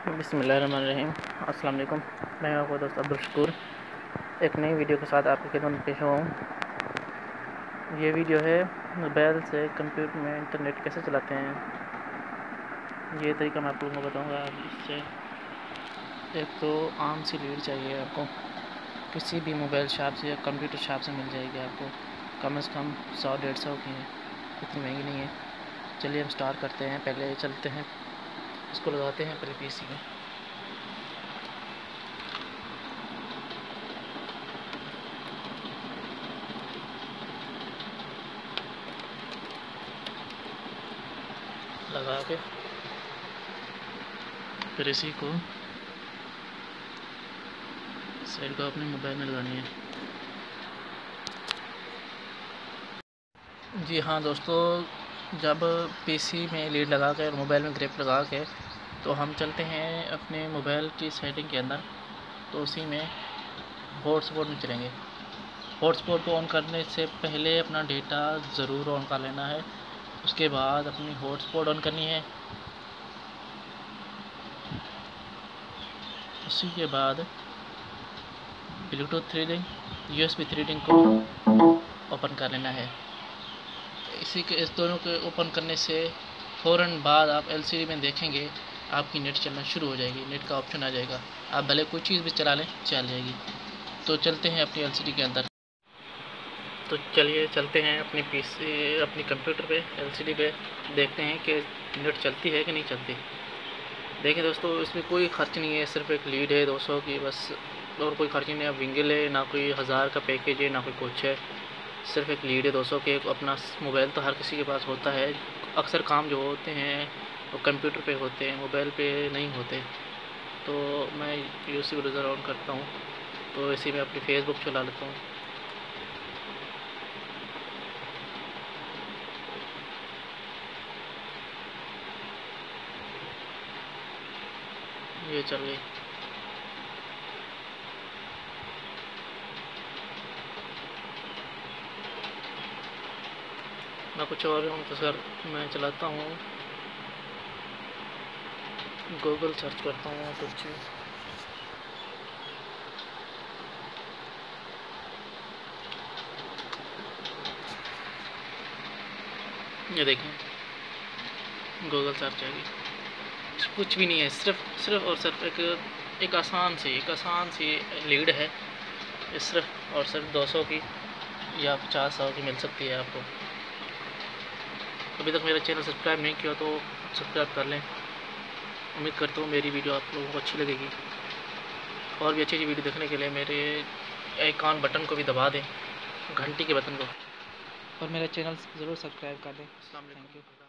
बिस्मिल्लाहिर्रहमानिर्रहीम। अस्सलाम वालेकुम। मैं आपका दोस्त अब्दुल शकूर एक नई वीडियो के साथ आपकी खिदमत में पेश हुआ हूँ। ये वीडियो है मोबाइल से कंप्यूटर में इंटरनेट कैसे चलाते हैं, ये तरीका मैं आप लोगों को बताऊँगा। इससे एक तो आम सी लीड चाहिए आपको, किसी भी मोबाइल शॉप से या कंप्यूटर शॉप से मिल जाएगी आपको, कम से कम 100-150 की है, इतनी महंगी नहीं है। चलिए हम स्टार्ट करते हैं। पहले चलते हैं, इसको लगाते हैं पहले पीसी में। लगा के फिर इसी को साइड को अपने मोबाइल में लगानी है। जी हाँ दोस्तों, जब पीसी में लीड लगा के और मोबाइल में ग्रिप लगा के तो हम चलते हैं अपने मोबाइल की सेटिंग के अंदर, तो उसी में हॉटस्पॉट में चलेंगे। हॉटस्पॉट को ऑन करने से पहले अपना डेटा ज़रूर ऑन कर लेना है, उसके बाद अपनी हॉटस्पॉट ऑन करनी है। उसी के बाद ब्लूटूथ थ्रेडिंग, USB थ्रेडिंग को ओपन कर लेना है। इस दोनों को ओपन करने से फ़ौरन बाद आप LCD में देखेंगे आपकी नेट चलना शुरू हो जाएगी, नेट का ऑप्शन आ जाएगा। आप भले कोई चीज़ भी चला लें, चल जाएगी। तो चलते हैं अपनी LCD के अंदर। तो चलिए चलते हैं अपनी कंप्यूटर पे, LCD पे, देखते हैं कि नेट चलती है कि नहीं चलती। देखिए दोस्तों, इसमें कोई ख़र्च नहीं है, सिर्फ एक लीड है 200 की बस, और कोई खर्च नहीं है। विंगल है ना, कोई 1000 का पैकेज है ना, कोई कुछ है। सिर्फ एक लीड है 200 के। अपना मोबाइल तो हर किसी के पास होता है। अक्सर काम जो होते हैं वो कंप्यूटर पे होते हैं, मोबाइल पे नहीं होते। तो मैं यूसी ब्राउज़र ऑन करता हूँ, तो इसी में अपनी फेसबुक चला लेता हूँ। ये चल गई। मैं कुछ और हूँ तो सर मैं चलाता हूँ, गूगल सर्च करता हूँ कुछ। ये देखें गूगल सर्च आएगी, कुछ भी नहीं है, सिर्फ और सिर्फ एक आसान सी लीड है। सिर्फ और सिर्फ 200 की या 50-100 की मिल सकती है आपको। अभी तक मेरा चैनल सब्सक्राइब नहीं किया तो सब्सक्राइब कर लें। उम्मीद करता हूँ मेरी वीडियो आप लोगों को अच्छी लगेगी। और भी अच्छी वीडियो देखने के लिए मेरे आइकॉन बटन को भी दबा दें, घंटी के बटन को, और मेरा चैनल ज़रूर सब्सक्राइब कर दें। अस्सलाम वालेकुम। Thank you.